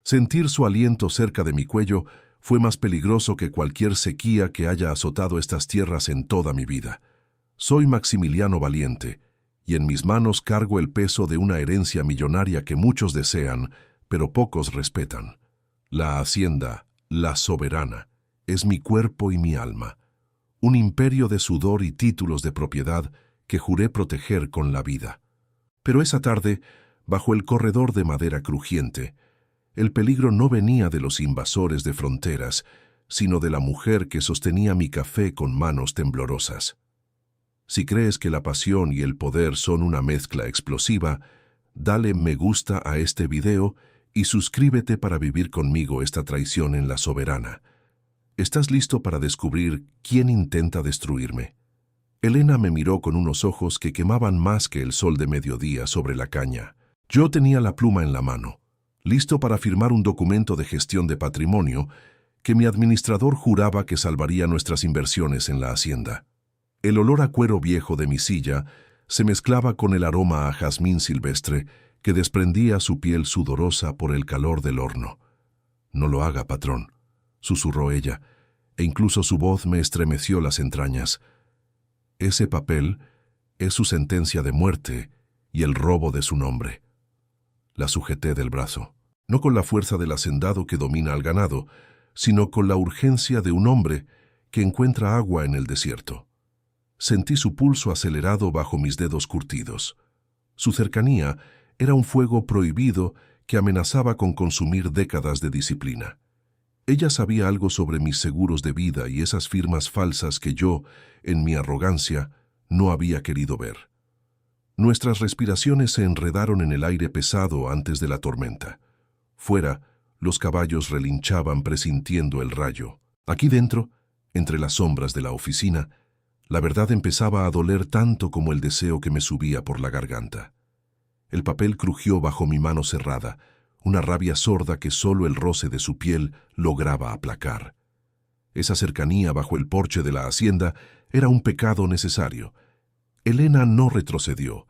Sentir su aliento cerca de mi cuello fue más peligroso que cualquier sequía que haya azotado estas tierras en toda mi vida. Soy Maximiliano Valiente, y en mis manos cargo el peso de una herencia millonaria que muchos desean, pero pocos respetan. La hacienda, la soberana, es mi cuerpo y mi alma, un imperio de sudor y títulos de propiedad que juré proteger con la vida. Pero esa tarde, bajo el corredor de madera crujiente, el peligro no venía de los invasores de fronteras, sino de la mujer que sostenía mi café con manos temblorosas. Si crees que la pasión y el poder son una mezcla explosiva, dale me gusta a este video y suscríbete para vivir conmigo esta traición en la soberana. ¿Estás listo para descubrir quién intenta destruirme? Elena me miró con unos ojos que quemaban más que el sol de mediodía sobre la caña. Yo tenía la pluma en la mano, listo para firmar un documento de gestión de patrimonio que mi administrador juraba que salvaría nuestras inversiones en la hacienda. El olor a cuero viejo de mi silla se mezclaba con el aroma a jazmín silvestre que desprendía su piel sudorosa por el calor del horno. «No lo haga, patrón», susurró ella, e incluso su voz me estremeció las entrañas. «Ese papel es su sentencia de muerte y el robo de su nombre». La sujeté del brazo, no con la fuerza del hacendado que domina al ganado, sino con la urgencia de un hombre que encuentra agua en el desierto. Sentí su pulso acelerado bajo mis dedos curtidos. Su cercanía era un fuego prohibido que amenazaba con consumir décadas de disciplina. Ella sabía algo sobre mis seguros de vida y esas firmas falsas que yo, en mi arrogancia, no había querido ver. Nuestras respiraciones se enredaron en el aire pesado antes de la tormenta. Fuera, los caballos relinchaban presintiendo el rayo. Aquí dentro, entre las sombras de la oficina, la verdad empezaba a doler tanto como el deseo que me subía por la garganta. El papel crujió bajo mi mano cerrada, una rabia sorda que solo el roce de su piel lograba aplacar. Esa cercanía bajo el porche de la hacienda era un pecado necesario. Elena no retrocedió.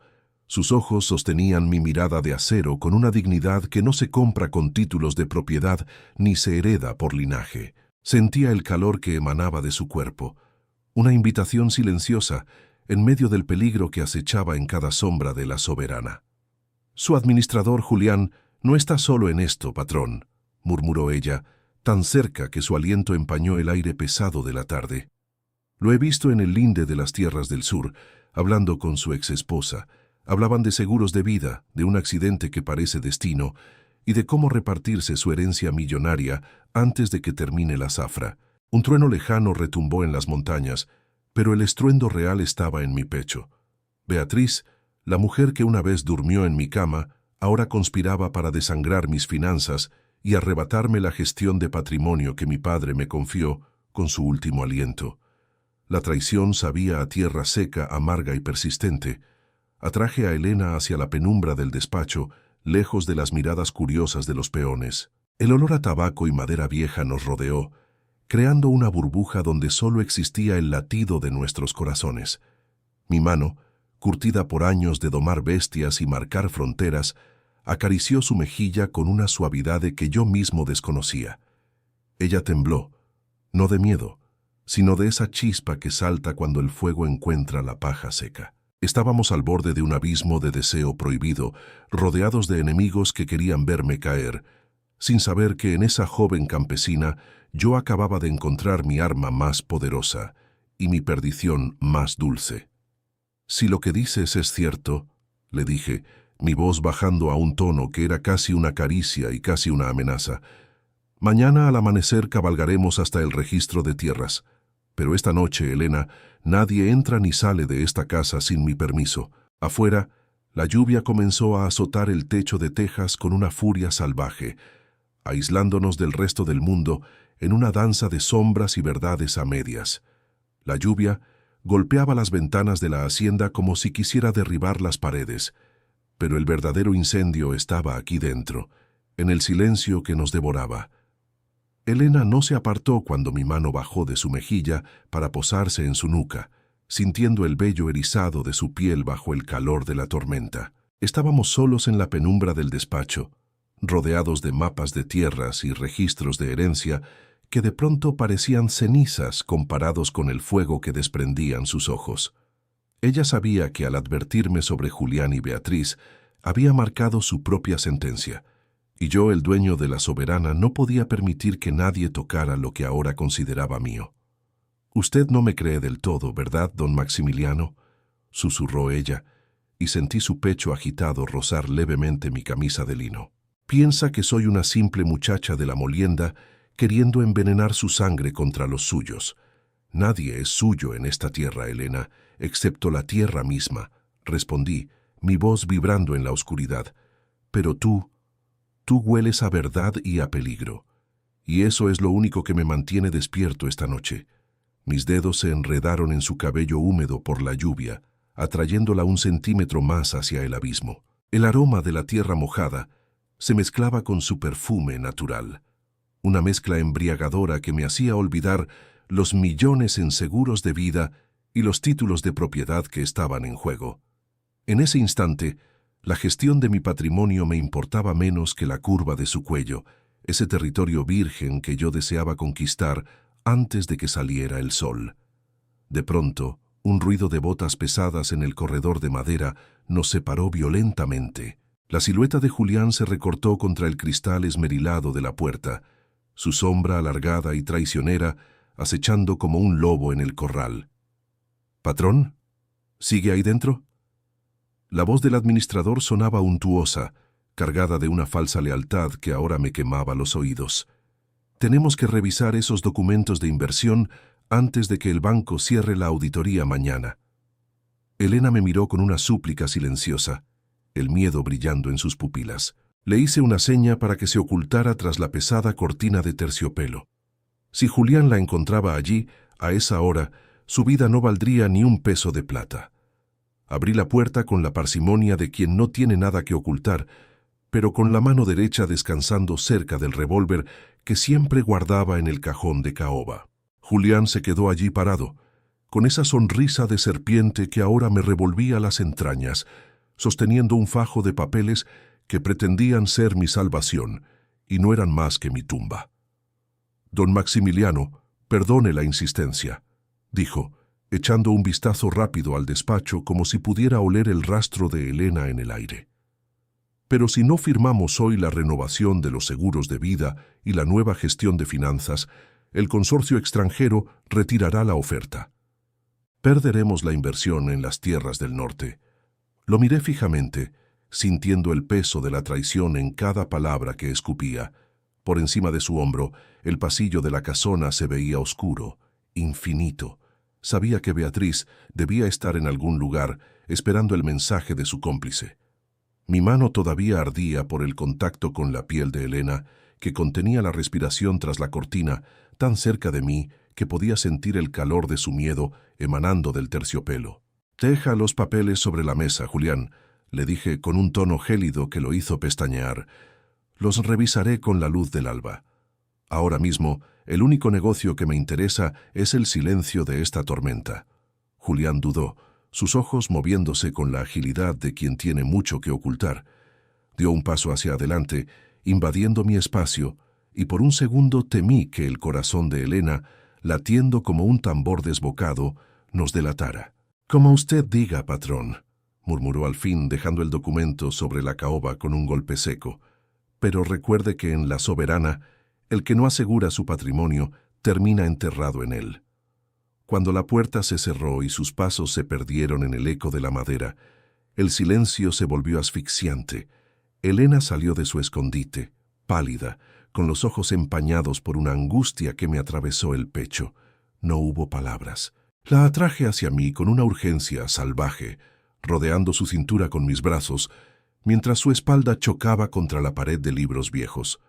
Sus ojos sostenían mi mirada de acero con una dignidad que no se compra con títulos de propiedad ni se hereda por linaje. Sentía el calor que emanaba de su cuerpo, una invitación silenciosa en medio del peligro que acechaba en cada sombra de la soberana. «Su administrador, Julián, no está solo en esto, patrón», murmuró ella, tan cerca que su aliento empañó el aire pesado de la tarde. «Lo he visto en el linde de las tierras del sur, hablando con su exesposa. Hablaban de seguros de vida, de un accidente que parece destino, y de cómo repartirse su herencia millonaria antes de que termine la zafra. Un trueno lejano retumbó en las montañas, pero el estruendo real estaba en mi pecho. Beatriz, la mujer que una vez durmió en mi cama, ahora conspiraba para desangrar mis finanzas y arrebatarme la gestión de patrimonio que mi padre me confió con su último aliento. La traición sabía a tierra seca, amarga y persistente. Atraje a Elena hacia la penumbra del despacho, lejos de las miradas curiosas de los peones. El olor a tabaco y madera vieja nos rodeó, creando una burbuja donde solo existía el latido de nuestros corazones. Mi mano, curtida por años de domar bestias y marcar fronteras, acarició su mejilla con una suavidad que yo mismo desconocía. Ella tembló, no de miedo, sino de esa chispa que salta cuando el fuego encuentra la paja seca. Estábamos al borde de un abismo de deseo prohibido, rodeados de enemigos que querían verme caer, sin saber que en esa joven campesina yo acababa de encontrar mi arma más poderosa y mi perdición más dulce. «Si lo que dices es cierto», le dije, mi voz bajando a un tono que era casi una caricia y casi una amenaza, «mañana al amanecer cabalgaremos hasta el registro de tierras. Pero esta noche, Elena, nadie entra ni sale de esta casa sin mi permiso». Afuera, la lluvia comenzó a azotar el techo de tejas con una furia salvaje, aislándonos del resto del mundo en una danza de sombras y verdades a medias. La lluvia golpeaba las ventanas de la hacienda como si quisiera derribar las paredes, pero el verdadero incendio estaba aquí dentro, en el silencio que nos devoraba. Elena no se apartó cuando mi mano bajó de su mejilla para posarse en su nuca, sintiendo el vello erizado de su piel bajo el calor de la tormenta. Estábamos solos en la penumbra del despacho. rodeados de mapas de tierras y registros de herencia que de pronto parecían cenizas comparados con el fuego que desprendían sus ojos. Ella sabía que al advertirme sobre Julián y Beatriz, había marcado su propia sentencia, y yo, el dueño de la soberana, no podía permitir que nadie tocara lo que ahora consideraba mío. «Usted no me cree del todo, ¿verdad, don Maximiliano?», susurró ella, y sentí su pecho agitado rozar levemente mi camisa de lino. «Piensa que soy una simple muchacha de la molienda queriendo envenenar su sangre contra los suyos. Nadie es suyo en esta tierra, Elena, excepto la tierra misma», respondí, mi voz vibrando en la oscuridad. «Pero tú hueles a verdad y a peligro, y eso es lo único que me mantiene despierto esta noche». Mis dedos se enredaron en su cabello húmedo por la lluvia, atrayéndola 1 centímetro más hacia el abismo. El aroma de la tierra mojada se mezclaba con su perfume natural, una mezcla embriagadora que me hacía olvidar los millones en seguros de vida y los títulos de propiedad que estaban en juego. En ese instante, la gestión de mi patrimonio me importaba menos que la curva de su cuello, ese territorio virgen que yo deseaba conquistar antes de que saliera el sol. De pronto, un ruido de botas pesadas en el corredor de madera nos separó violentamente. La silueta de Julián se recortó contra el cristal esmerilado de la puerta, su sombra alargada y traicionera acechando como un lobo en el corral. «¿Patrón? ¿Sigue ahí dentro?». La voz del administrador sonaba untuosa, cargada de una falsa lealtad que ahora me quemaba los oídos. «Tenemos que revisar esos documentos de inversión antes de que el banco cierre la auditoría mañana». Elena me miró con una súplica silenciosa, el miedo brillando en sus pupilas. Le hice una seña para que se ocultara tras la pesada cortina de terciopelo. Si Julián la encontraba allí, a esa hora, su vida no valdría ni un peso de plata. Abrí la puerta con la parsimonia de quien no tiene nada que ocultar, pero con la mano derecha descansando cerca del revólver que siempre guardaba en el cajón de caoba. Julián se quedó allí parado, con esa sonrisa de serpiente que ahora me revolvía las entrañas, sosteniendo un fajo de papeles que pretendían ser mi salvación, y no eran más que mi tumba. «Don Maximiliano, perdone la insistencia», dijo, echando un vistazo rápido al despacho como si pudiera oler el rastro de Elena en el aire. «Pero si no firmamos hoy la renovación de los seguros de vida y la nueva gestión de finanzas, el consorcio extranjero retirará la oferta. Perderemos la inversión en las tierras del norte». Lo miré fijamente, sintiendo el peso de la traición en cada palabra que escupía. Por encima de su hombro, el pasillo de la casona se veía oscuro, infinito. Sabía que Beatriz debía estar en algún lugar, esperando el mensaje de su cómplice. Mi mano todavía ardía por el contacto con la piel de Elena, que contenía la respiración tras la cortina, tan cerca de mí que podía sentir el calor de su miedo emanando del terciopelo. «Deja los papeles sobre la mesa, Julián», le dije con un tono gélido que lo hizo pestañear. «Los revisaré con la luz del alba. Ahora mismo, el único negocio que me interesa es el silencio de esta tormenta». Julián dudó, sus ojos moviéndose con la agilidad de quien tiene mucho que ocultar. Dio un paso hacia adelante, invadiendo mi espacio, y por un segundo temí que el corazón de Elena, latiendo como un tambor desbocado, nos delatara. «Como usted diga, patrón», murmuró al fin, dejando el documento sobre la caoba con un golpe seco. «Pero recuerde que en la soberana, el que no asegura su patrimonio termina enterrado en él». Cuando la puerta se cerró y sus pasos se perdieron en el eco de la madera, el silencio se volvió asfixiante. Elena salió de su escondite, pálida, con los ojos empañados por una angustia que me atravesó el pecho. No hubo palabras. La atraje hacia mí con una urgencia salvaje, rodeando su cintura con mis brazos, mientras su espalda chocaba contra la pared de libros viejos.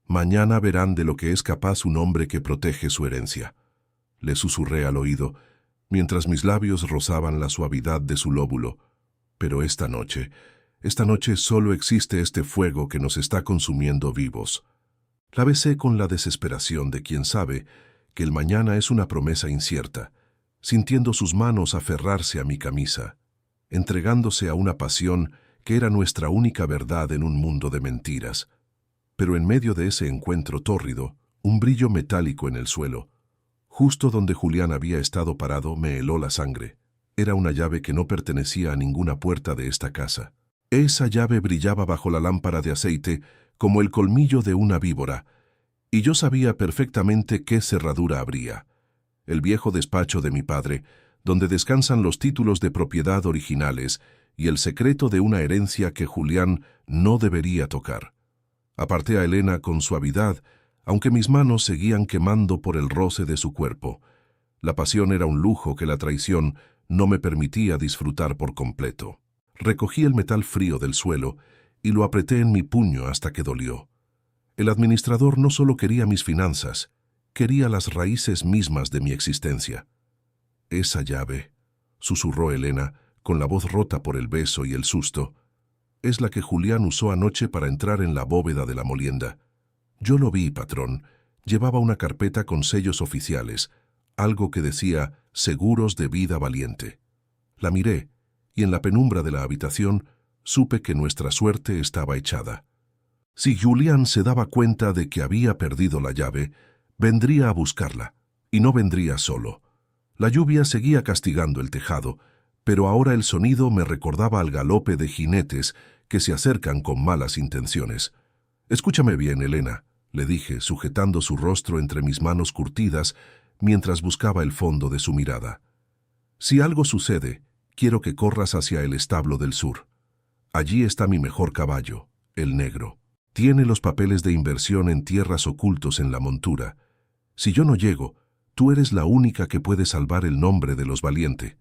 «Mañana verán de lo que es capaz un hombre que protege su herencia», le susurré al oído, mientras mis labios rozaban la suavidad de su lóbulo. «Pero esta noche solo existe este fuego que nos está consumiendo vivos». La besé con la desesperación de quien sabe que el mañana es una promesa incierta, sintiendo sus manos aferrarse a mi camisa, entregándose a una pasión que era nuestra única verdad en un mundo de mentiras. Pero en medio de ese encuentro tórrido, un brillo metálico en el suelo. Justo donde Julián había estado parado, me heló la sangre. Era una llave que no pertenecía a ninguna puerta de esta casa. Esa llave brillaba bajo la lámpara de aceite como el colmillo de una víbora, y yo sabía perfectamente qué cerradura abría. El viejo despacho de mi padre, donde descansan los títulos de propiedad originales y el secreto de una herencia que Julián no debería tocar. Aparté a Elena con suavidad, aunque mis manos seguían quemando por el roce de su cuerpo. La pasión era un lujo que la traición no me permitía disfrutar por completo. Recogí el metal frío del suelo y lo apreté en mi puño hasta que dolió. El administrador no solo quería mis finanzas, quería las raíces mismas de mi existencia. «Esa llave», susurró Elena, con la voz rota por el beso y el susto, «es la que Julián usó anoche para entrar en la bóveda de la molienda. Yo lo vi, patrón. Llevaba una carpeta con sellos oficiales, algo que decía «Seguros de vida valiente». La miré, y en la penumbra de la habitación supe que nuestra suerte estaba echada. Si Julián se daba cuenta de que había perdido la llave, vendría a buscarla, y no vendría solo. La lluvia seguía castigando el tejado, pero ahora el sonido me recordaba al galope de jinetes que se acercan con malas intenciones. «Escúchame bien, Elena», le dije, sujetando su rostro entre mis manos curtidas mientras buscaba el fondo de su mirada. «Si algo sucede, quiero que corras hacia el establo del sur. Allí está mi mejor caballo, el negro. Tiene los papeles de inversión en tierras ocultos en la montura. Si yo no llego, tú eres la única que puede salvar el nombre de los Valiente».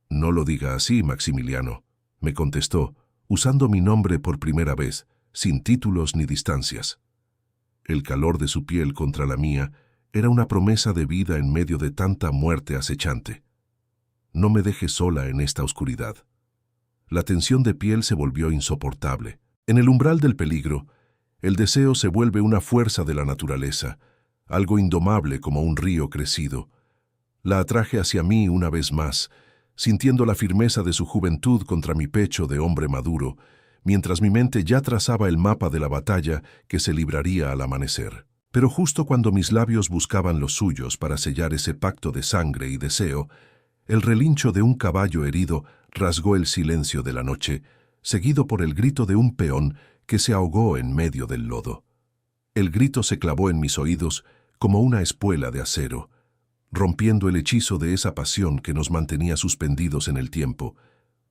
«No lo diga así, Maximiliano», me contestó, usando mi nombre por primera vez, sin títulos ni distancias. El calor de su piel contra la mía era una promesa de vida en medio de tanta muerte acechante. «No me dejes sola en esta oscuridad». La tensión de piel se volvió insoportable. En el umbral del peligro, el deseo se vuelve una fuerza de la naturaleza, algo indomable como un río crecido. La atraje hacia mí una vez más, sintiendo la firmeza de su juventud contra mi pecho de hombre maduro, mientras mi mente ya trazaba el mapa de la batalla que se libraría al amanecer. Pero justo cuando mis labios buscaban los suyos para sellar ese pacto de sangre y deseo, el relincho de un caballo herido rasgó el silencio de la noche, seguido por el grito de un peón que se ahogó en medio del lodo. El grito se clavó en mis oídos como una espuela de acero, rompiendo el hechizo de esa pasión que nos mantenía suspendidos en el tiempo.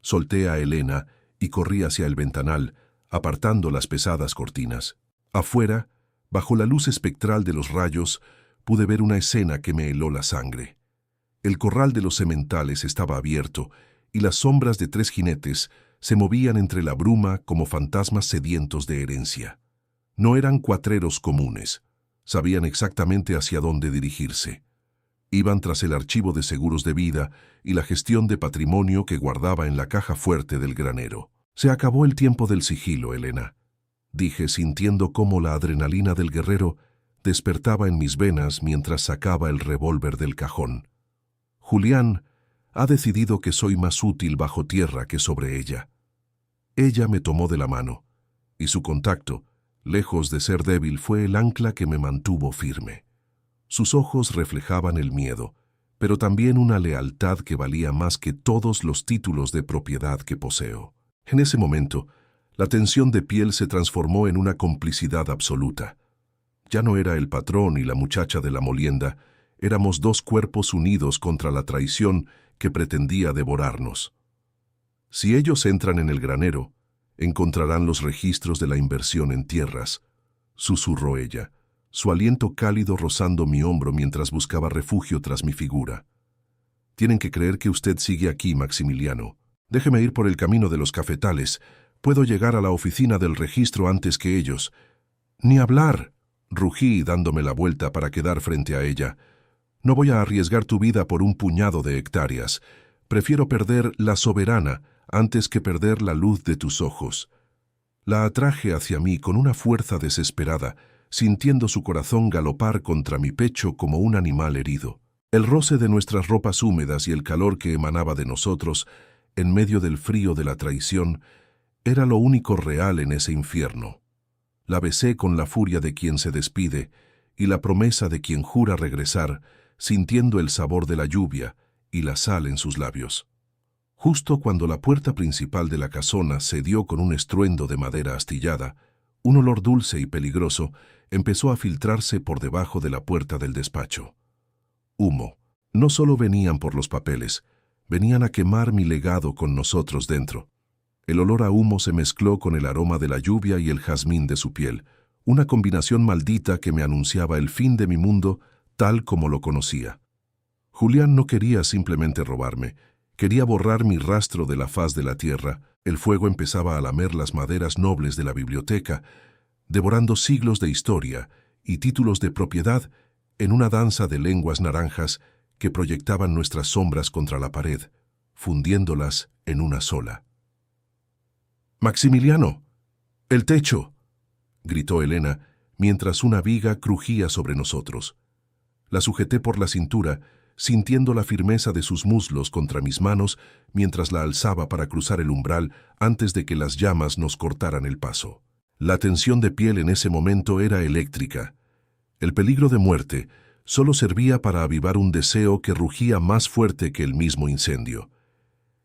Solté a Elena y corrí hacia el ventanal, apartando las pesadas cortinas. Afuera, bajo la luz espectral de los rayos, pude ver una escena que me heló la sangre. El corral de los sementales estaba abierto, y las sombras de 3 jinetes se movían entre la bruma como fantasmas sedientos de herencia. No eran cuatreros comunes. Sabían exactamente hacia dónde dirigirse. Iban tras el archivo de seguros de vida y la gestión de patrimonio que guardaba en la caja fuerte del granero. «Se acabó el tiempo del sigilo, Elena», dije, sintiendo cómo la adrenalina del guerrero despertaba en mis venas mientras sacaba el revólver del cajón. «Julián ha decidido que soy más útil bajo tierra que sobre ella». Ella me tomó de la mano, y su contacto, lejos de ser débil, fue el ancla que me mantuvo firme. Sus ojos reflejaban el miedo, pero también una lealtad que valía más que todos los títulos de propiedad que poseo. En ese momento, la tensión de piel se transformó en una complicidad absoluta. Ya no era el patrón y la muchacha de la molienda, éramos 2 cuerpos unidos contra la traición que pretendía devorarnos. «Si ellos entran en el granero, encontrarán los registros de la inversión en tierras», susurró ella, su aliento cálido rozando mi hombro mientras buscaba refugio tras mi figura. «Tienen que creer que usted sigue aquí, Maximiliano. Déjeme ir por el camino de los cafetales. Puedo llegar a la oficina del registro antes que ellos». «Ni hablar», rugí dándome la vuelta para quedar frente a ella. «No voy a arriesgar tu vida por un puñado de hectáreas. Prefiero perder la soberana antes que perder la luz de tus ojos». La atraje hacia mí con una fuerza desesperada, sintiendo su corazón galopar contra mi pecho como un animal herido. El roce de nuestras ropas húmedas y el calor que emanaba de nosotros, en medio del frío de la traición, era lo único real en ese infierno. La besé con la furia de quien se despide y la promesa de quien jura regresar, sintiendo el sabor de la lluvia y la sal en sus labios. Justo cuando la puerta principal de la casona cedió con un estruendo de madera astillada, un olor dulce y peligroso empezó a filtrarse por debajo de la puerta del despacho. Humo. No solo venían por los papeles, venían a quemar mi legado con nosotros dentro. El olor a humo se mezcló con el aroma de la lluvia y el jazmín de su piel, una combinación maldita que me anunciaba el fin de mi mundo tal como lo conocía. Julián no quería simplemente robarme, quería borrar mi rastro de la faz de la tierra. El fuego empezaba a lamer las maderas nobles de la biblioteca, devorando siglos de historia y títulos de propiedad en una danza de lenguas naranjas que proyectaban nuestras sombras contra la pared, fundiéndolas en una sola. «¡Maximiliano! ¡El techo!», gritó Elena, mientras una viga crujía sobre nosotros. La sujeté por la cintura, sintiendo la firmeza de sus muslos contra mis manos mientras la alzaba para cruzar el umbral antes de que las llamas nos cortaran el paso. La tensión de piel en ese momento era eléctrica. El peligro de muerte solo servía para avivar un deseo que rugía más fuerte que el mismo incendio.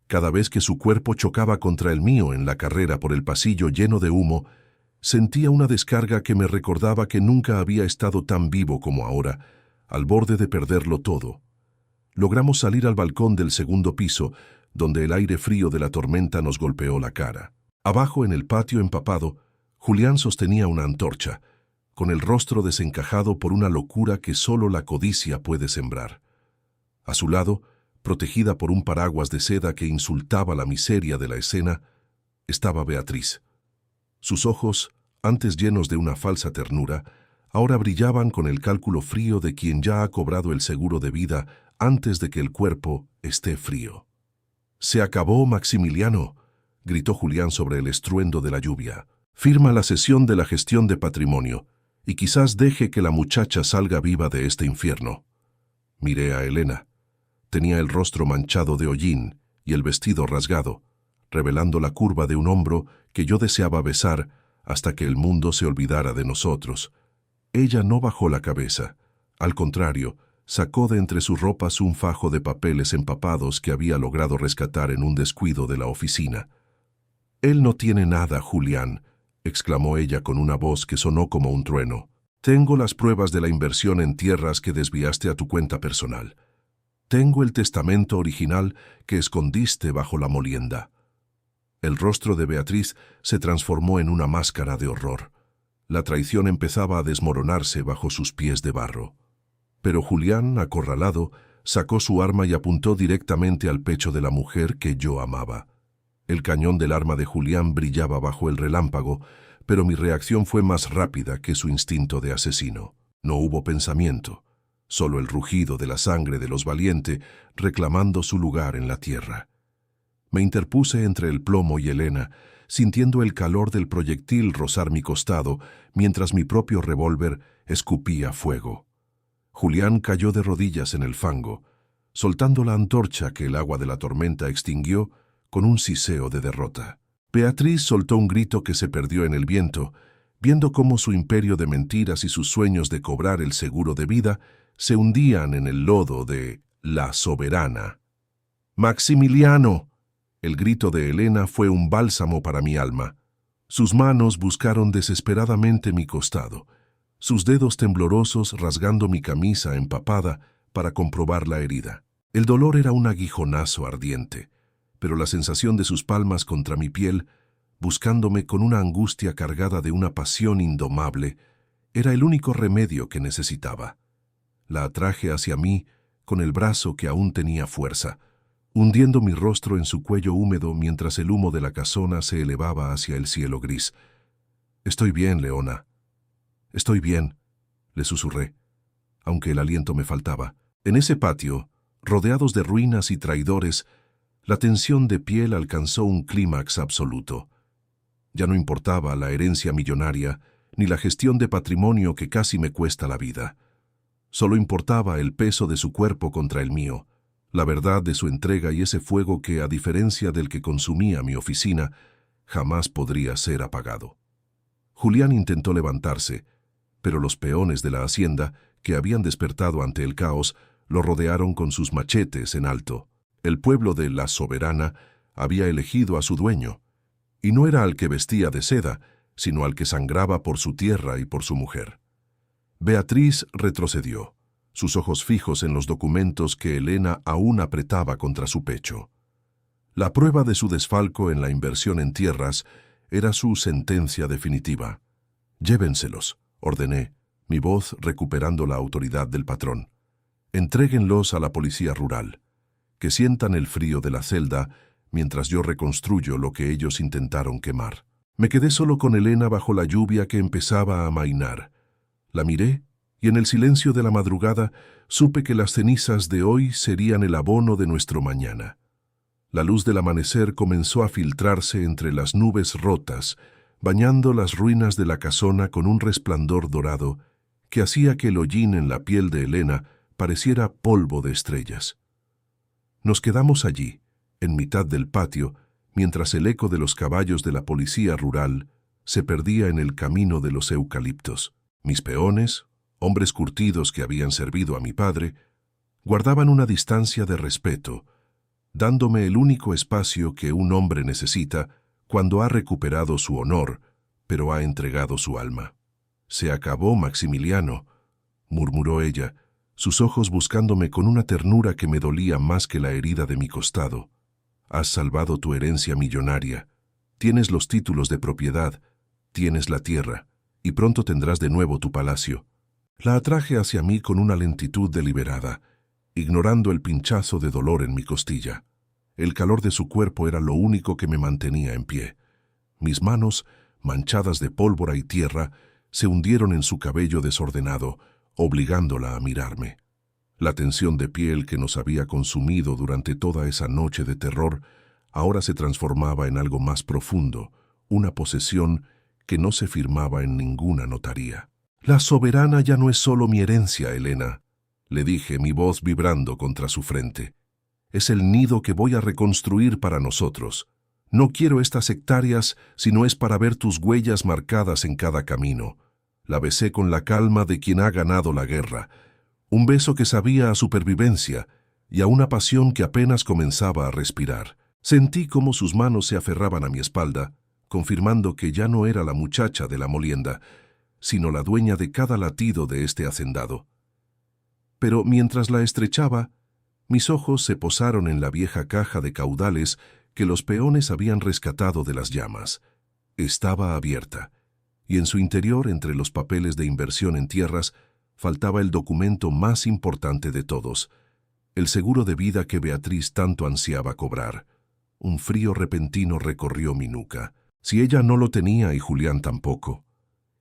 Cada vez que su cuerpo chocaba contra el mío en la carrera por el pasillo lleno de humo, sentía una descarga que me recordaba que nunca había estado tan vivo como ahora, al borde de perderlo todo. Logramos salir al balcón del segundo piso, donde el aire frío de la tormenta nos golpeó la cara. Abajo, en el patio empapado, Julián sostenía una antorcha, con el rostro desencajado por una locura que solo la codicia puede sembrar. A su lado, protegida por un paraguas de seda que insultaba la miseria de la escena, estaba Beatriz. Sus ojos, antes llenos de una falsa ternura, ahora brillaban con el cálculo frío de quien ya ha cobrado el seguro de vida antes de que el cuerpo esté frío. «¡Se acabó, Maximiliano!», gritó Julián sobre el estruendo de la lluvia. «Firma la cesión de la gestión de patrimonio y quizás deje que la muchacha salga viva de este infierno». Miré a Elena. Tenía el rostro manchado de hollín y el vestido rasgado, revelando la curva de un hombro que yo deseaba besar hasta que el mundo se olvidara de nosotros. Ella no bajó la cabeza. Al contrario, sacó de entre sus ropas un fajo de papeles empapados que había logrado rescatar en un descuido de la oficina. «Él no tiene nada, Julián», exclamó ella con una voz que sonó como un trueno. «Tengo las pruebas de la inversión en tierras que desviaste a tu cuenta personal. Tengo el testamento original que escondiste bajo la molienda». El rostro de Beatriz se transformó en una máscara de horror. La traición empezaba a desmoronarse bajo sus pies de barro. Pero Julián, acorralado, sacó su arma y apuntó directamente al pecho de la mujer que yo amaba. El cañón del arma de Julián brillaba bajo el relámpago, pero mi reacción fue más rápida que su instinto de asesino. No hubo pensamiento, solo el rugido de la sangre de los valientes reclamando su lugar en la tierra. Me interpuse entre el plomo y Elena, sintiendo el calor del proyectil rozar mi costado, mientras mi propio revólver escupía fuego. Julián cayó de rodillas en el fango, soltando la antorcha que el agua de la tormenta extinguió con un siseo de derrota. Beatriz soltó un grito que se perdió en el viento, viendo cómo su imperio de mentiras y sus sueños de cobrar el seguro de vida se hundían en el lodo de la soberana. «¡Maximiliano!». El grito de Elena fue un bálsamo para mi alma. Sus manos buscaron desesperadamente mi costado, sus dedos temblorosos rasgando mi camisa empapada para comprobar la herida. El dolor era un aguijonazo ardiente, pero la sensación de sus palmas contra mi piel, buscándome con una angustia cargada de una pasión indomable, era el único remedio que necesitaba. La atraje hacia mí con el brazo que aún tenía fuerza, hundiendo mi rostro en su cuello húmedo mientras el humo de la casona se elevaba hacia el cielo gris. «Estoy bien, Leona. Estoy bien», le susurré, aunque el aliento me faltaba. En ese patio, rodeados de ruinas y traidores, la tensión de piel alcanzó un clímax absoluto. Ya no importaba la herencia millonaria ni la gestión de patrimonio que casi me cuesta la vida. Solo importaba el peso de su cuerpo contra el mío, la verdad de su entrega y ese fuego que, a diferencia del que consumía mi oficina, jamás podría ser apagado. Julián intentó levantarse, pero los peones de la hacienda, que habían despertado ante el caos, lo rodearon con sus machetes en alto. El pueblo de La Soberana había elegido a su dueño, y no era al que vestía de seda, sino al que sangraba por su tierra y por su mujer. Beatriz retrocedió, sus ojos fijos en los documentos que Elena aún apretaba contra su pecho. La prueba de su desfalco en la inversión en tierras era su sentencia definitiva. «Llévenselos», ordené, mi voz recuperando la autoridad del patrón. «Entréguenlos a la policía rural. Que sientan el frío de la celda mientras yo reconstruyo lo que ellos intentaron quemar». Me quedé solo con Elena bajo la lluvia que empezaba a amainar. La miré y en el silencio de la madrugada supe que las cenizas de hoy serían el abono de nuestro mañana. La luz del amanecer comenzó a filtrarse entre las nubes rotas, bañando las ruinas de la casona con un resplandor dorado que hacía que el hollín en la piel de Elena pareciera polvo de estrellas. Nos quedamos allí, en mitad del patio, mientras el eco de los caballos de la policía rural se perdía en el camino de los eucaliptos. Mis peones, hombres curtidos que habían servido a mi padre, guardaban una distancia de respeto, dándome el único espacio que un hombre necesita cuando ha recuperado su honor, pero ha entregado su alma. «Se acabó, Maximiliano», murmuró ella, sus ojos buscándome con una ternura que me dolía más que la herida de mi costado. «Has salvado tu herencia millonaria, tienes los títulos de propiedad, tienes la tierra, y pronto tendrás de nuevo tu palacio». La atraje hacia mí con una lentitud deliberada, ignorando el pinchazo de dolor en mi costilla. El calor de su cuerpo era lo único que me mantenía en pie. Mis manos, manchadas de pólvora y tierra, se hundieron en su cabello desordenado, obligándola a mirarme. La tensión de piel que nos había consumido durante toda esa noche de terror ahora se transformaba en algo más profundo, una posesión que no se firmaba en ninguna notaría. «La Soberana ya no es solo mi herencia, Elena», le dije, mi voz vibrando contra su frente. «Es el nido que voy a reconstruir para nosotros. No quiero estas hectáreas si no es para ver tus huellas marcadas en cada camino». La besé con la calma de quien ha ganado la guerra, un beso que sabía a supervivencia y a una pasión que apenas comenzaba a respirar. Sentí cómo sus manos se aferraban a mi espalda, confirmando que ya no era la muchacha de la molienda, sino la dueña de cada latido de este hacendado. Pero mientras la estrechaba, mis ojos se posaron en la vieja caja de caudales que los peones habían rescatado de las llamas. Estaba abierta, y en su interior, entre los papeles de inversión en tierras, faltaba el documento más importante de todos, el seguro de vida que Beatriz tanto ansiaba cobrar. Un frío repentino recorrió mi nuca. Si ella no lo tenía y Julián tampoco,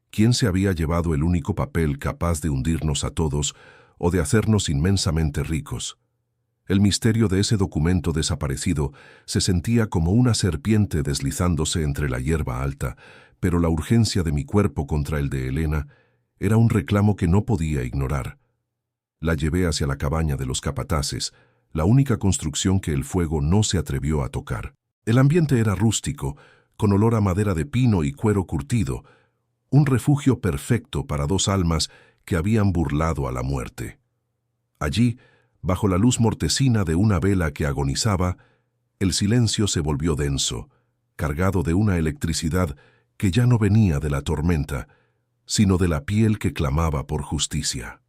¿quién se había llevado el único papel capaz de hundirnos a todos o de hacernos inmensamente ricos? El misterio de ese documento desaparecido se sentía como una serpiente deslizándose entre la hierba alta, pero la urgencia de mi cuerpo contra el de Elena era un reclamo que no podía ignorar. La llevé hacia la cabaña de los capataces, la única construcción que el fuego no se atrevió a tocar. El ambiente era rústico, con olor a madera de pino y cuero curtido, un refugio perfecto para dos almas que habían burlado a la muerte. Allí, bajo la luz mortecina de una vela que agonizaba, el silencio se volvió denso, cargado de una electricidad que ya no venía de la tormenta, sino de la piel que clamaba por justicia.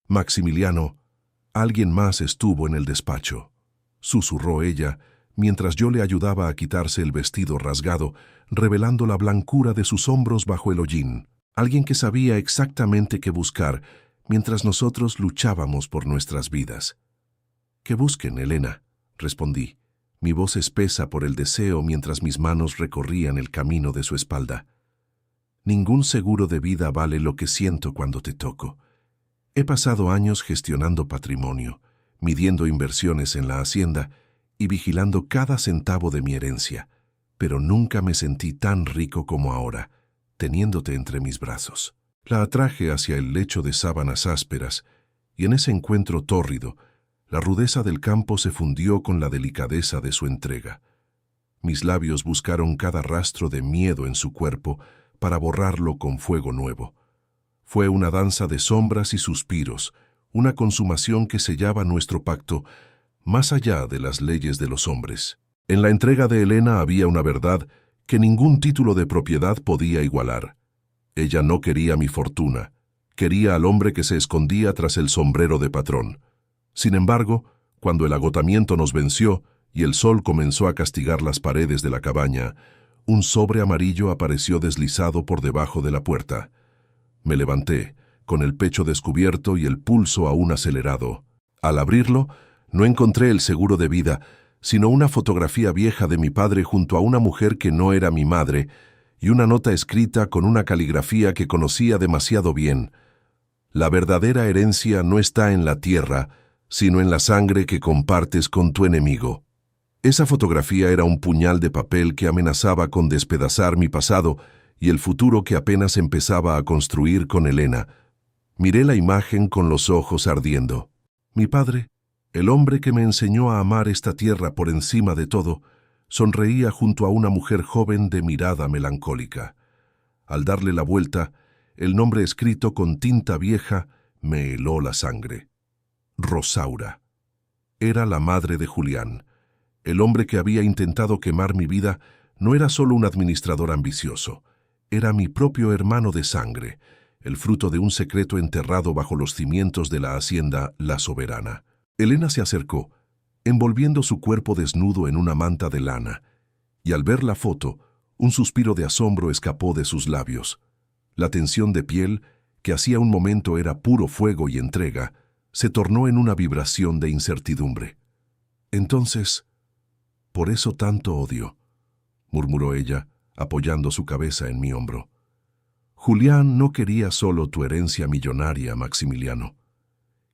«Maximiliano, alguien más estuvo en el despacho», susurró ella, mientras yo le ayudaba a quitarse el vestido rasgado, revelando la blancura de sus hombros bajo el hollín. Alguien que sabía exactamente qué buscar, mientras nosotros luchábamos por nuestras vidas. «Que busquen, Elena», respondí, mi voz espesa por el deseo mientras mis manos recorrían el camino de su espalda. «Ningún seguro de vida vale lo que siento cuando te toco. He pasado años gestionando patrimonio, midiendo inversiones en la hacienda y vigilando cada centavo de mi herencia, pero nunca me sentí tan rico como ahora, teniéndote entre mis brazos». La atraje hacia el lecho de sábanas ásperas, y en ese encuentro tórrido, la rudeza del campo se fundió con la delicadeza de su entrega. Mis labios buscaron cada rastro de miedo en su cuerpo para borrarlo con fuego nuevo. Fue una danza de sombras y suspiros, una consumación que sellaba nuestro pacto más allá de las leyes de los hombres. En la entrega de Elena había una verdad que ningún título de propiedad podía igualar. Ella no quería mi fortuna, quería al hombre que se escondía tras el sombrero de patrón. Sin embargo, cuando el agotamiento nos venció y el sol comenzó a castigar las paredes de la cabaña, un sobre amarillo apareció deslizado por debajo de la puerta. Me levanté, con el pecho descubierto y el pulso aún acelerado. Al abrirlo, no encontré el seguro de vida, sino una fotografía vieja de mi padre junto a una mujer que no era mi madre y una nota escrita con una caligrafía que conocía demasiado bien. La verdadera herencia no está en la tierra, sino en la sangre que compartes con tu enemigo. Esa fotografía era un puñal de papel que amenazaba con despedazar mi pasado y el futuro que apenas empezaba a construir con Elena. Miré la imagen con los ojos ardiendo. Mi padre, el hombre que me enseñó a amar esta tierra por encima de todo, sonreía junto a una mujer joven de mirada melancólica. Al darle la vuelta, el nombre escrito con tinta vieja me heló la sangre. Rosaura. Era la madre de Julián. El hombre que había intentado quemar mi vida no era solo un administrador ambicioso, era mi propio hermano de sangre, el fruto de un secreto enterrado bajo los cimientos de la hacienda La Soberana. Elena se acercó, envolviendo su cuerpo desnudo en una manta de lana, y al ver la foto, un suspiro de asombro escapó de sus labios. La tensión de piel, que hacía un momento era puro fuego y entrega, se tornó en una vibración de incertidumbre. Entonces, por eso tanto odio, murmuró ella, apoyando su cabeza en mi hombro. Julián no quería solo tu herencia millonaria, Maximiliano.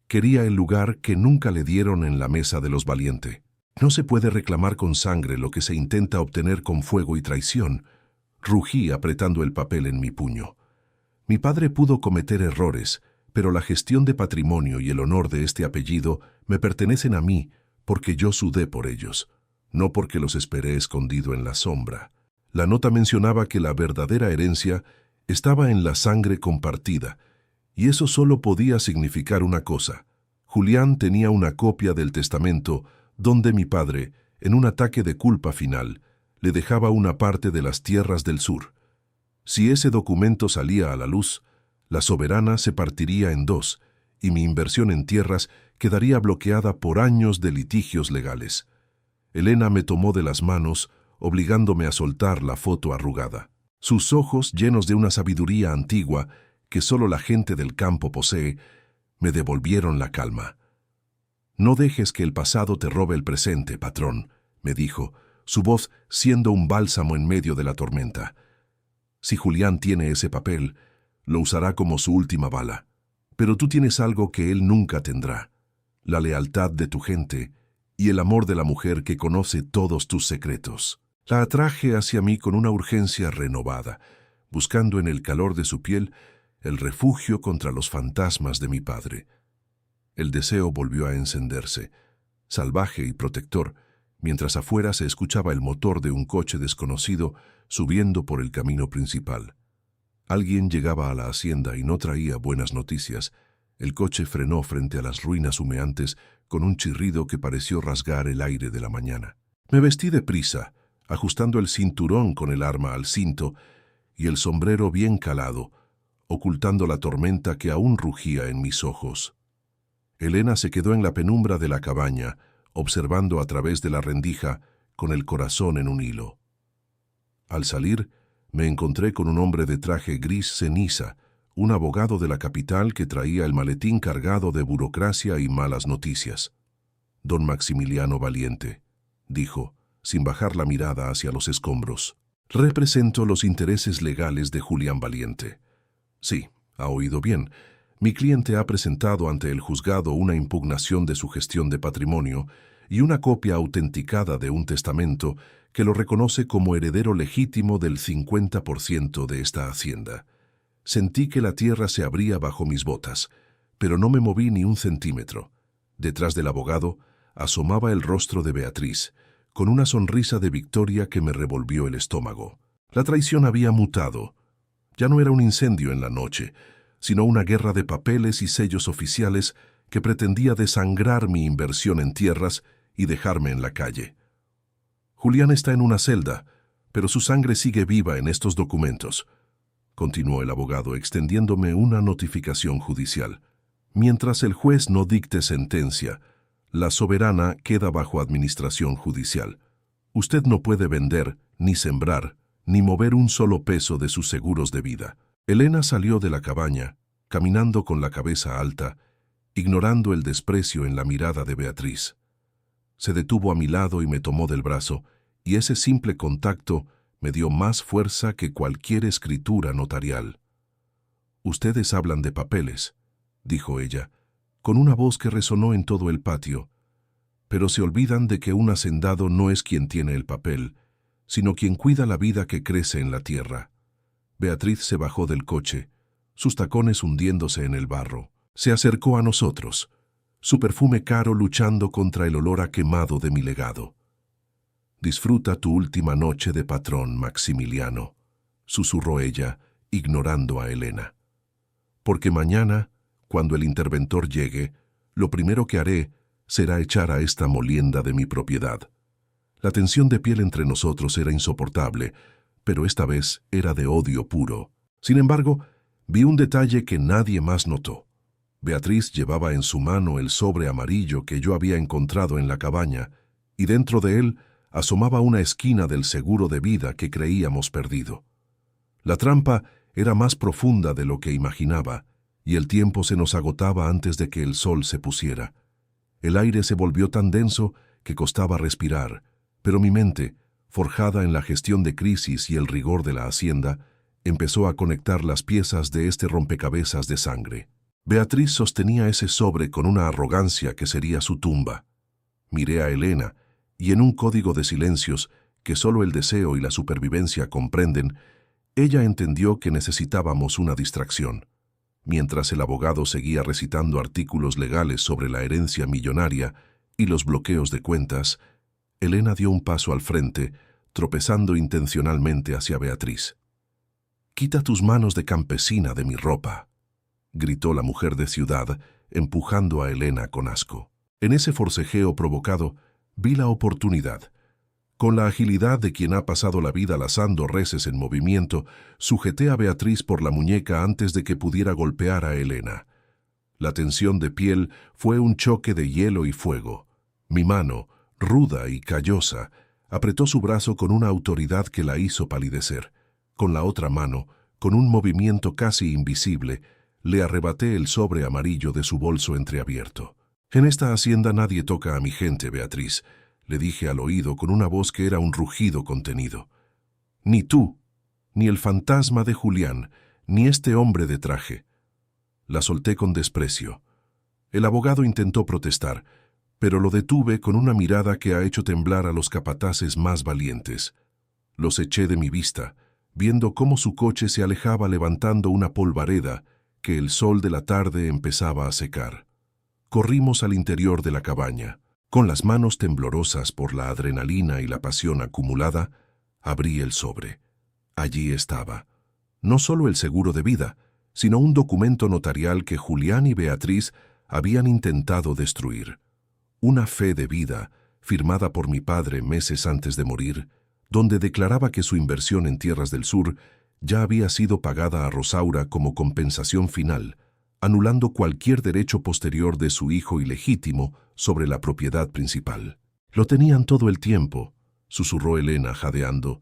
Quería el lugar que nunca le dieron en la mesa de los valientes. No se puede reclamar con sangre lo que se intenta obtener con fuego y traición, rugí apretando el papel en mi puño. Mi padre pudo cometer errores, pero la gestión de patrimonio y el honor de este apellido me pertenecen a mí porque yo sudé por ellos, no porque los esperé escondido en la sombra. La nota mencionaba que la verdadera herencia estaba en la sangre compartida, y eso solo podía significar una cosa. Julián tenía una copia del testamento donde mi padre, en un ataque de culpa final, le dejaba una parte de las tierras del sur. Si ese documento salía a la luz, la Soberana se partiría en dos, y mi inversión en tierras quedaría bloqueada por años de litigios legales. Elena me tomó de las manos, obligándome a soltar la foto arrugada. Sus ojos, llenos de una sabiduría antigua que solo la gente del campo posee, me devolvieron la calma. «No dejes que el pasado te robe el presente, patrón», me dijo, su voz siendo un bálsamo en medio de la tormenta. «Si Julián tiene ese papel, lo usará como su última bala. Pero tú tienes algo que él nunca tendrá, la lealtad de tu gente y el amor de la mujer que conoce todos tus secretos». La atraje hacia mí con una urgencia renovada, buscando en el calor de su piel el refugio contra los fantasmas de mi padre. El deseo volvió a encenderse, salvaje y protector, mientras afuera se escuchaba el motor de un coche desconocido subiendo por el camino principal. Alguien llegaba a la hacienda y no traía buenas noticias. El coche frenó frente a las ruinas humeantes con un chirrido que pareció rasgar el aire de la mañana. Me vestí deprisa, ajustando el cinturón con el arma al cinto y el sombrero bien calado, ocultando la tormenta que aún rugía en mis ojos. Elena se quedó en la penumbra de la cabaña, observando a través de la rendija, con el corazón en un hilo. Al salir, me encontré con un hombre de traje gris ceniza, un abogado de la capital que traía el maletín cargado de burocracia y malas noticias. «Don Maximiliano Valiente», dijo, sin bajar la mirada hacia los escombros. «Represento los intereses legales de Julián Valiente». «Sí, ha oído bien. Mi cliente ha presentado ante el juzgado una impugnación de su gestión de patrimonio y una copia autenticada de un testamento que lo reconoce como heredero legítimo del 50% de esta hacienda. Sentí que la tierra se abría bajo mis botas, pero no me moví ni un centímetro. Detrás del abogado asomaba el rostro de Beatriz, con una sonrisa de victoria que me revolvió el estómago. La traición había mutado. Ya no era un incendio en la noche, sino una guerra de papeles y sellos oficiales que pretendía desangrar mi inversión en tierras y dejarme en la calle. Julián está en una celda, pero su sangre sigue viva en estos documentos, continuó el abogado extendiéndome una notificación judicial. Mientras el juez no dicte sentencia, la soberana queda bajo administración judicial. Usted no puede vender, ni sembrar, ni mover un solo peso de sus seguros de vida. Elena salió de la cabaña, caminando con la cabeza alta, ignorando el desprecio en la mirada de Beatriz. Se detuvo a mi lado y me tomó del brazo, y ese simple contacto me dio más fuerza que cualquier escritura notarial. «Ustedes hablan de papeles», dijo ella, con una voz que resonó en todo el patio, «pero se olvidan de que un hacendado no es quien tiene el papel, sino quien cuida la vida que crece en la tierra». Beatriz se bajó del coche, sus tacones hundiéndose en el barro. Se acercó a nosotros, su perfume caro luchando contra el olor a quemado de mi legado. «Disfruta tu última noche de patrón, Maximiliano», susurró ella, ignorando a Elena. «Porque mañana, cuando el interventor llegue, lo primero que haré será echar a esta molienda de mi propiedad». La tensión de piel entre nosotros era insoportable, pero esta vez era de odio puro. Sin embargo, vi un detalle que nadie más notó. Beatriz llevaba en su mano el sobre amarillo que yo había encontrado en la cabaña, y dentro de él asomaba una esquina del seguro de vida que creíamos perdido. La trampa era más profunda de lo que imaginaba, y el tiempo se nos agotaba antes de que el sol se pusiera. El aire se volvió tan denso que costaba respirar, pero mi mente, forjada en la gestión de crisis y el rigor de la hacienda, empezó a conectar las piezas de este rompecabezas de sangre. Beatriz sostenía ese sobre con una arrogancia que sería su tumba. Miré a Elena, y en un código de silencios que solo el deseo y la supervivencia comprenden, ella entendió que necesitábamos una distracción. Mientras el abogado seguía recitando artículos legales sobre la herencia millonaria y los bloqueos de cuentas, Elena dio un paso al frente, tropezando intencionalmente hacia Beatriz. «Quita tus manos de campesina de mi ropa», gritó la mujer de ciudad, empujando a Elena con asco. En ese forcejeo provocado, vi la oportunidad. Con la agilidad de quien ha pasado la vida lazando reses en movimiento, sujeté a Beatriz por la muñeca antes de que pudiera golpear a Elena. La tensión de piel fue un choque de hielo y fuego. Mi mano, ruda y callosa, apretó su brazo con una autoridad que la hizo palidecer. Con la otra mano, con un movimiento casi invisible, le arrebaté el sobre amarillo de su bolso entreabierto. «En esta hacienda nadie toca a mi gente, Beatriz», le dije al oído con una voz que era un rugido contenido. «Ni tú, ni el fantasma de Julián, ni este hombre de traje». La solté con desprecio. El abogado intentó protestar, pero lo detuve con una mirada que ha hecho temblar a los capataces más valientes. Los eché de mi vista, viendo cómo su coche se alejaba levantando una polvareda que el sol de la tarde empezaba a secar. Corrimos al interior de la cabaña. Con las manos temblorosas por la adrenalina y la pasión acumulada, abrí el sobre. Allí estaba. No solo el seguro de vida, sino un documento notarial que Julián y Beatriz habían intentado destruir. Una fe de vida, firmada por mi padre meses antes de morir, donde declaraba que su inversión en tierras del sur ya había sido pagada a Rosaura como compensación final, anulando cualquier derecho posterior de su hijo ilegítimo sobre la propiedad principal. «Lo tenían todo el tiempo», susurró Elena jadeando,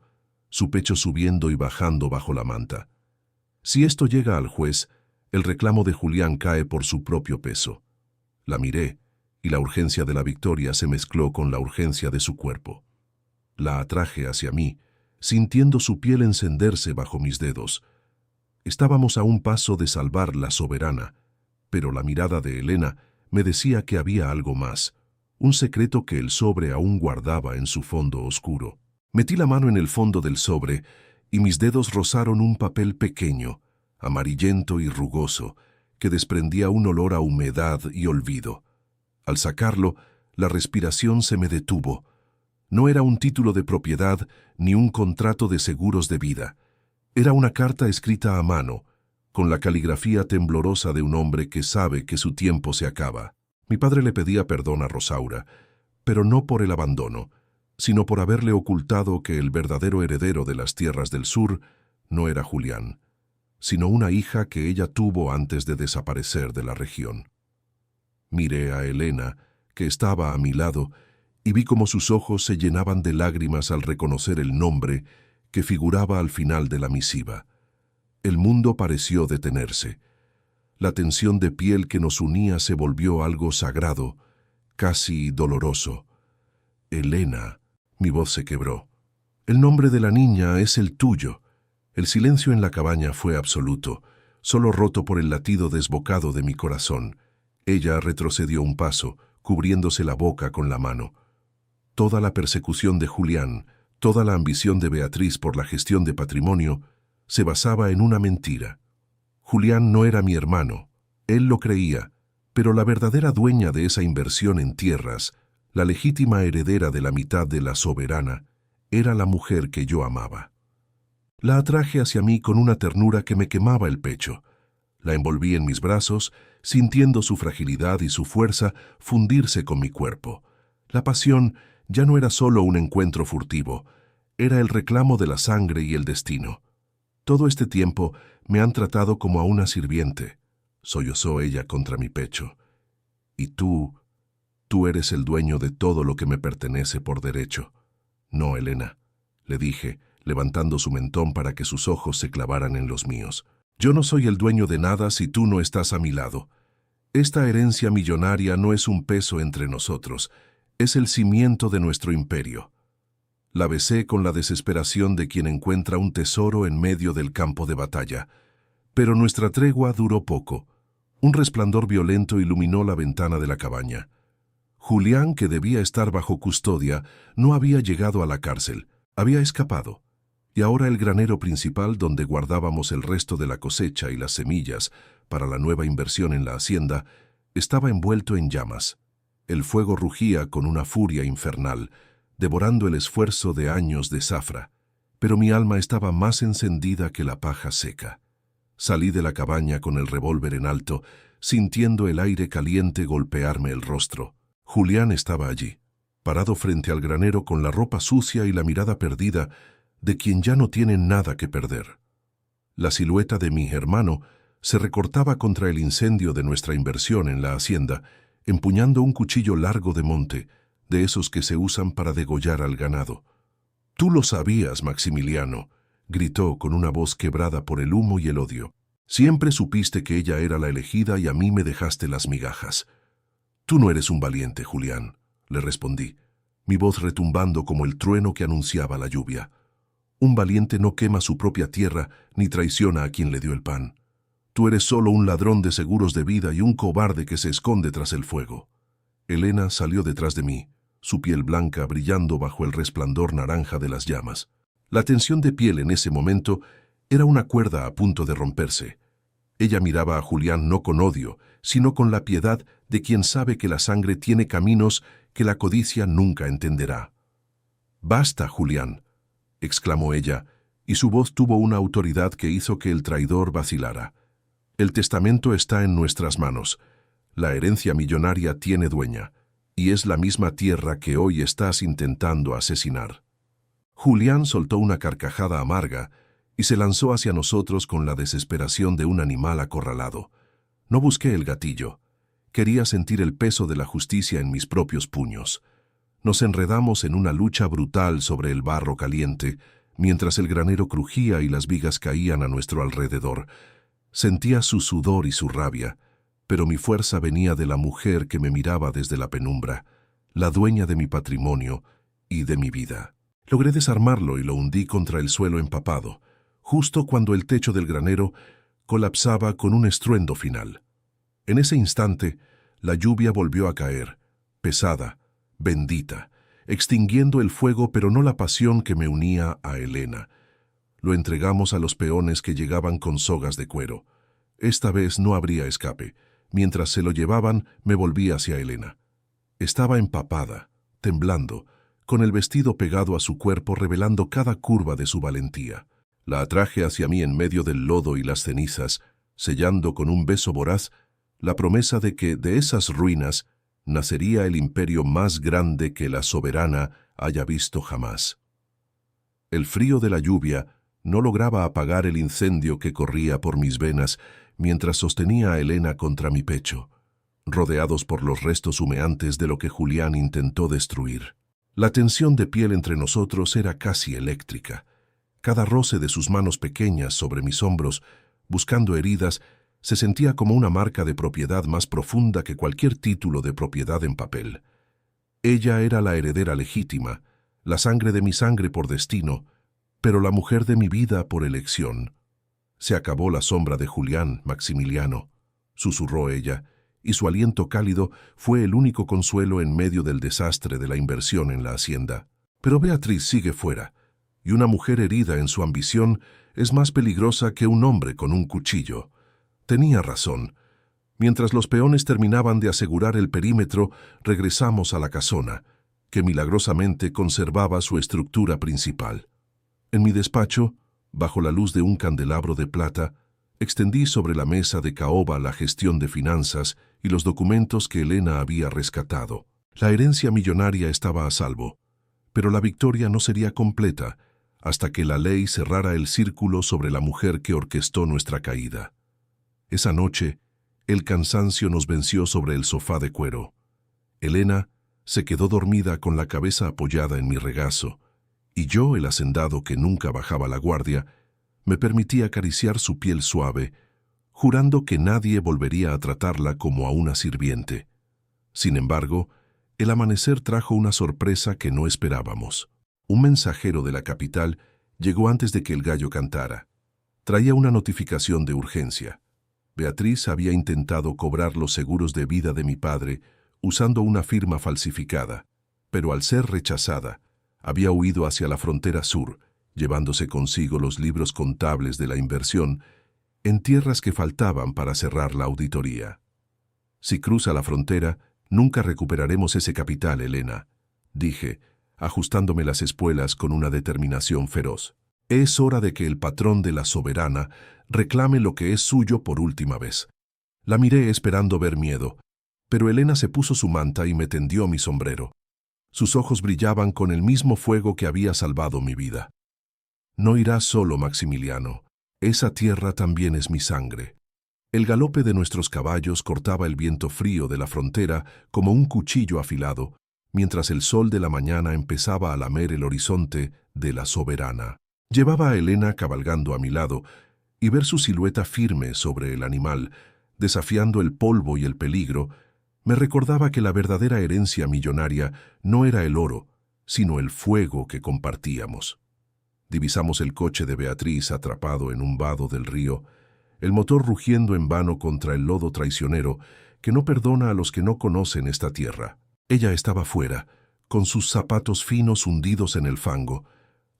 su pecho subiendo y bajando bajo la manta. «Si esto llega al juez, el reclamo de Julián cae por su propio peso». La miré, y la urgencia de la victoria se mezcló con la urgencia de su cuerpo. La atraje hacia mí, sintiendo su piel encenderse bajo mis dedos. Estábamos a un paso de salvar la soberana, pero la mirada de Elena me decía que había algo más, un secreto que el sobre aún guardaba en su fondo oscuro. Metí la mano en el fondo del sobre y mis dedos rozaron un papel pequeño, amarillento y rugoso, que desprendía un olor a humedad y olvido. Al sacarlo, la respiración se me detuvo. No era un título de propiedad ni un contrato de seguros de vida. Era una carta escrita a mano, con la caligrafía temblorosa de un hombre que sabe que su tiempo se acaba. Mi padre le pedía perdón a Rosaura, pero no por el abandono, sino por haberle ocultado que el verdadero heredero de las tierras del sur no era Julián, sino una hija que ella tuvo antes de desaparecer de la región. Miré a Elena, que estaba a mi lado, y vi cómo sus ojos se llenaban de lágrimas al reconocer el nombre que figuraba al final de la misiva. El mundo pareció detenerse. La tensión de piel que nos unía se volvió algo sagrado, casi doloroso. Elena, mi voz se quebró. El nombre de la niña es el tuyo. El silencio en la cabaña fue absoluto, solo roto por el latido desbocado de mi corazón. Ella retrocedió un paso, cubriéndose la boca con la mano. Toda la persecución de Julián, toda la ambición de Beatriz por la gestión de patrimonio, se basaba en una mentira. Julián no era mi hermano, él lo creía, pero la verdadera dueña de esa inversión en tierras, la legítima heredera de la mitad de la soberana, era la mujer que yo amaba. La atraje hacia mí con una ternura que me quemaba el pecho. La envolví en mis brazos, sintiendo su fragilidad y su fuerza fundirse con mi cuerpo. La pasión ya no era solo un encuentro furtivo, era el reclamo de la sangre y el destino. Todo este tiempo me han tratado como a una sirviente, sollozó ella contra mi pecho. Y tú eres el dueño de todo lo que me pertenece por derecho. No, Elena, le dije, levantando su mentón para que sus ojos se clavaran en los míos. Yo no soy el dueño de nada si tú no estás a mi lado. Esta herencia millonaria no es un peso entre nosotros, es el cimiento de nuestro imperio. La besé con la desesperación de quien encuentra un tesoro en medio del campo de batalla. Pero nuestra tregua duró poco. Un resplandor violento iluminó la ventana de la cabaña. Julián, que debía estar bajo custodia, no había llegado a la cárcel, había escapado. Y ahora el granero principal, donde guardábamos el resto de la cosecha y las semillas para la nueva inversión en la hacienda, estaba envuelto en llamas. El fuego rugía con una furia infernal, devorando el esfuerzo de años de zafra, pero mi alma estaba más encendida que la paja seca. Salí de la cabaña con el revólver en alto, sintiendo el aire caliente golpearme el rostro. Julián estaba allí, parado frente al granero con la ropa sucia y la mirada perdida de quien ya no tiene nada que perder. La silueta de mi hermano se recortaba contra el incendio de nuestra inversión en la hacienda, empuñando un cuchillo largo de monte, de esos que se usan para degollar al ganado. «Tú lo sabías, Maximiliano», gritó con una voz quebrada por el humo y el odio. «Siempre supiste que ella era la elegida y a mí me dejaste las migajas». «Tú no eres un valiente, Julián», le respondí, mi voz retumbando como el trueno que anunciaba la lluvia. «Un valiente no quema su propia tierra ni traiciona a quien le dio el pan. Tú eres solo un ladrón de seguros de vida y un cobarde que se esconde tras el fuego». Elena salió detrás de mí, su piel blanca brillando bajo el resplandor naranja de las llamas. La tensión de piel en ese momento era una cuerda a punto de romperse. Ella miraba a Julián no con odio, sino con la piedad de quien sabe que la sangre tiene caminos que la codicia nunca entenderá. «Basta, Julián», exclamó ella, y su voz tuvo una autoridad que hizo que el traidor vacilara. «El testamento está en nuestras manos. La herencia millonaria tiene dueña, y es la misma tierra que hoy estás intentando asesinar». Julián soltó una carcajada amarga y se lanzó hacia nosotros con la desesperación de un animal acorralado. No busqué el gatillo. Quería sentir el peso de la justicia en mis propios puños. Nos enredamos en una lucha brutal sobre el barro caliente, mientras el granero crujía y las vigas caían a nuestro alrededor. Sentía su sudor y su rabia, pero mi fuerza venía de la mujer que me miraba desde la penumbra, la dueña de mi patrimonio y de mi vida. Logré desarmarlo y lo hundí contra el suelo empapado, justo cuando el techo del granero colapsaba con un estruendo final. En ese instante, la lluvia volvió a caer, pesada, bendita, extinguiendo el fuego pero no la pasión que me unía a Elena. Lo entregamos a los peones que llegaban con sogas de cuero. Esta vez no habría escape. Mientras se lo llevaban, me volví hacia Elena. Estaba empapada, temblando, con el vestido pegado a su cuerpo revelando cada curva de su valentía. La atraje hacia mí en medio del lodo y las cenizas, sellando con un beso voraz la promesa de que de esas ruinas nacería el imperio más grande que la soberana haya visto jamás. El frío de la lluvia no lograba apagar el incendio que corría por mis venas mientras sostenía a Elena contra mi pecho, rodeados por los restos humeantes de lo que Julián intentó destruir. La tensión de piel entre nosotros era casi eléctrica. Cada roce de sus manos pequeñas sobre mis hombros, buscando heridas, se sentía como una marca de propiedad más profunda que cualquier título de propiedad en papel. Ella era la heredera legítima, la sangre de mi sangre por destino, pero la mujer de mi vida por elección. Se acabó la sombra de Julián, Maximiliano, susurró ella, y su aliento cálido fue el único consuelo en medio del desastre de la inversión en la hacienda. Pero Beatriz sigue fuera, y una mujer herida en su ambición es más peligrosa que un hombre con un cuchillo. Tenía razón. Mientras los peones terminaban de asegurar el perímetro, regresamos a la casona, que milagrosamente conservaba su estructura principal. En mi despacho, bajo la luz de un candelabro de plata, extendí sobre la mesa de caoba la gestión de finanzas y los documentos que Elena había rescatado. La herencia millonaria estaba a salvo, pero la victoria no sería completa hasta que la ley cerrara el círculo sobre la mujer que orquestó nuestra caída. Esa noche, el cansancio nos venció sobre el sofá de cuero. Elena se quedó dormida con la cabeza apoyada en mi regazo, y yo, el hacendado que nunca bajaba la guardia, me permití acariciar su piel suave, jurando que nadie volvería a tratarla como a una sirviente. Sin embargo, el amanecer trajo una sorpresa que no esperábamos. Un mensajero de la capital llegó antes de que el gallo cantara. Traía una notificación de urgencia. Beatriz había intentado cobrar los seguros de vida de mi padre usando una firma falsificada, pero al ser rechazada, había huido hacia la frontera sur, llevándose consigo los libros contables de la inversión en tierras que faltaban para cerrar la auditoría. Si cruza la frontera, nunca recuperaremos ese capital, Elena, dije, ajustándome las espuelas con una determinación feroz. Es hora de que el patrón de la soberana reclame lo que es suyo por última vez. La miré esperando ver miedo, pero Elena se puso su manta y me tendió mi sombrero. Sus ojos brillaban con el mismo fuego que había salvado mi vida. No irás solo, Maximiliano. Esa tierra también es mi sangre. El galope de nuestros caballos cortaba el viento frío de la frontera como un cuchillo afilado, mientras el sol de la mañana empezaba a lamer el horizonte de la soberana. Llevaba a Elena cabalgando a mi lado, y ver su silueta firme sobre el animal, desafiando el polvo y el peligro, me recordaba que la verdadera herencia millonaria no era el oro, sino el fuego que compartíamos. Divisamos el coche de Beatriz atrapado en un vado del río, el motor rugiendo en vano contra el lodo traicionero que no perdona a los que no conocen esta tierra. Ella estaba fuera, con sus zapatos finos hundidos en el fango,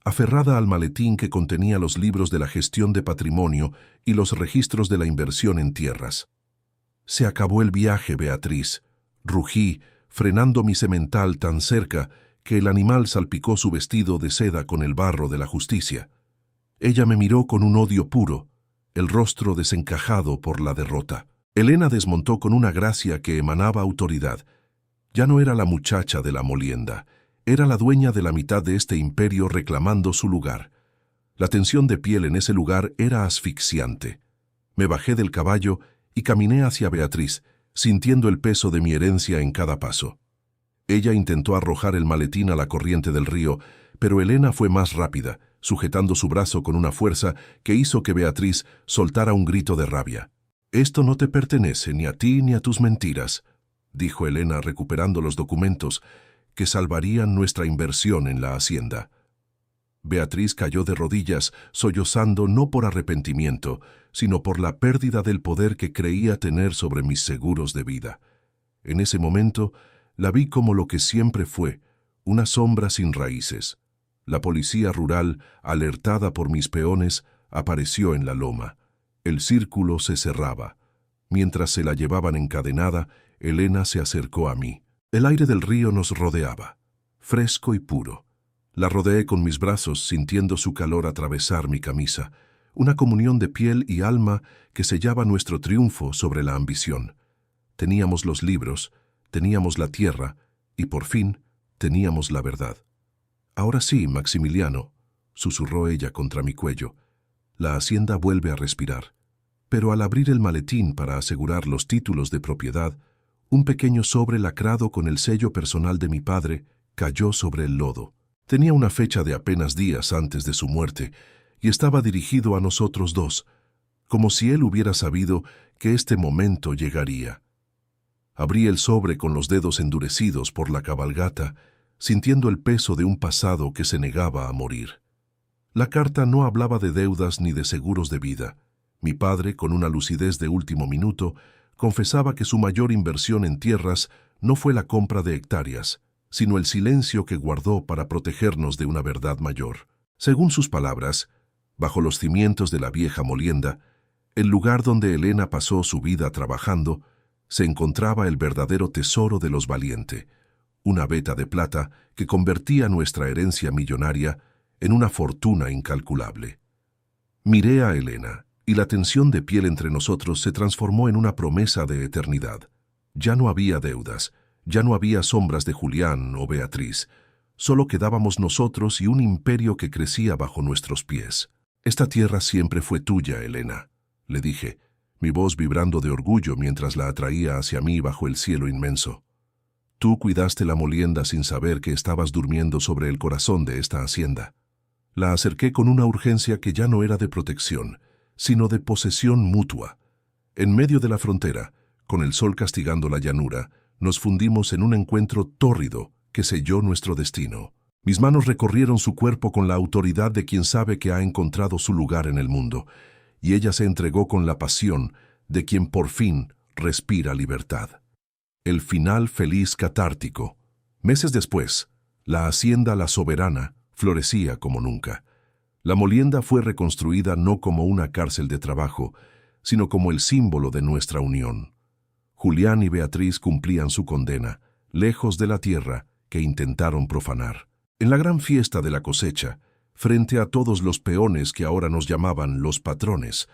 aferrada al maletín que contenía los libros de la gestión de patrimonio y los registros de la inversión en tierras. Se acabó el viaje, Beatriz. Rugí, frenando mi semental tan cerca que el animal salpicó su vestido de seda con el barro de la justicia. Ella me miró con un odio puro, el rostro desencajado por la derrota. Elena desmontó con una gracia que emanaba autoridad. Ya no era la muchacha de la molienda, era la dueña de la mitad de este imperio reclamando su lugar. La tensión de piel en ese lugar era asfixiante. Me bajé del caballo y caminé hacia Beatriz, sintiendo el peso de mi herencia en cada paso. Ella intentó arrojar el maletín a la corriente del río, pero Elena fue más rápida, sujetando su brazo con una fuerza que hizo que Beatriz soltara un grito de rabia. «Esto no te pertenece ni a ti ni a tus mentiras», dijo Elena recuperando los documentos que salvarían nuestra inversión en la hacienda. Beatriz cayó de rodillas, sollozando no por arrepentimiento, sino por la pérdida del poder que creía tener sobre mis seguros de vida. En ese momento, la vi como lo que siempre fue, una sombra sin raíces. La policía rural, alertada por mis peones, apareció en la loma. El círculo se cerraba. Mientras se la llevaban encadenada, Elena se acercó a mí. El aire del río nos rodeaba, fresco y puro, La rodeé con mis brazos, sintiendo su calor atravesar mi camisa, una comunión de piel y alma que sellaba nuestro triunfo sobre la ambición. Teníamos los libros, teníamos la tierra y, por fin, teníamos la verdad. Ahora sí, Maximiliano, susurró ella contra mi cuello. La hacienda vuelve a respirar. Pero al abrir el maletín para asegurar los títulos de propiedad, un pequeño sobre lacrado con el sello personal de mi padre cayó sobre el lodo. Tenía una fecha de apenas días antes de su muerte y estaba dirigido a nosotros dos, como si él hubiera sabido que este momento llegaría. Abrí el sobre con los dedos endurecidos por la cabalgata, sintiendo el peso de un pasado que se negaba a morir. La carta no hablaba de deudas ni de seguros de vida. Mi padre, con una lucidez de último minuto, confesaba que su mayor inversión en tierras no fue la compra de hectáreas, sino el silencio que guardó para protegernos de una verdad mayor. Según sus palabras, bajo los cimientos de la vieja molienda, el lugar donde Elena pasó su vida trabajando, se encontraba el verdadero tesoro de los Valiente, una veta de plata que convertía nuestra herencia millonaria en una fortuna incalculable. Miré a Elena, y la tensión de piel entre nosotros se transformó en una promesa de eternidad. Ya no había deudas, ya no había sombras de Julián o Beatriz, solo quedábamos nosotros y un imperio que crecía bajo nuestros pies. «Esta tierra siempre fue tuya, Elena», le dije, mi voz vibrando de orgullo mientras la atraía hacia mí bajo el cielo inmenso. «Tú cuidaste la molienda sin saber que estabas durmiendo sobre el corazón de esta hacienda». La acerqué con una urgencia que ya no era de protección, sino de posesión mutua. En medio de la frontera, con el sol castigando la llanura, nos fundimos en un encuentro tórrido que selló nuestro destino. Mis manos recorrieron su cuerpo con la autoridad de quien sabe que ha encontrado su lugar en el mundo, y ella se entregó con la pasión de quien por fin respira libertad. El final feliz catártico. Meses después, la hacienda La Soberana florecía como nunca. La molienda fue reconstruida no como una cárcel de trabajo, sino como el símbolo de nuestra unión. Julián y Beatriz cumplían su condena, lejos de la tierra que intentaron profanar. En la gran fiesta de la cosecha, frente a todos los peones que ahora nos llamaban los patrones,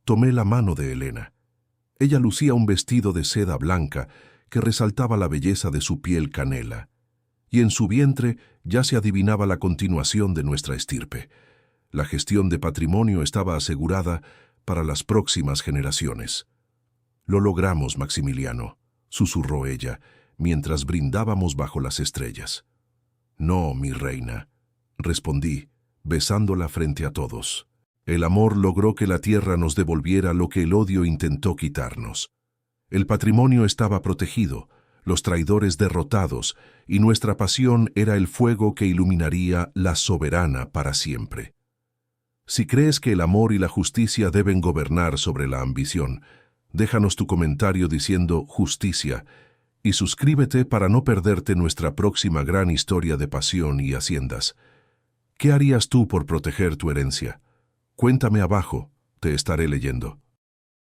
tomé la mano de Elena. Ella lucía un vestido de seda blanca que resaltaba la belleza de su piel canela, y en su vientre ya se adivinaba la continuación de nuestra estirpe. La gestión de patrimonio estaba asegurada para las próximas generaciones. «Lo logramos, Maximiliano», susurró ella, mientras brindábamos bajo las estrellas. «No, mi reina», respondí, besándola frente a todos. «El amor logró que la tierra nos devolviera lo que el odio intentó quitarnos. El patrimonio estaba protegido, los traidores derrotados, y nuestra pasión era el fuego que iluminaría La Soberana para siempre. Si crees que el amor y la justicia deben gobernar sobre la ambición, déjanos tu comentario diciendo justicia y suscríbete para no perderte nuestra próxima gran historia de pasión y haciendas. ¿Qué harías tú por proteger tu herencia? Cuéntame abajo, te estaré leyendo.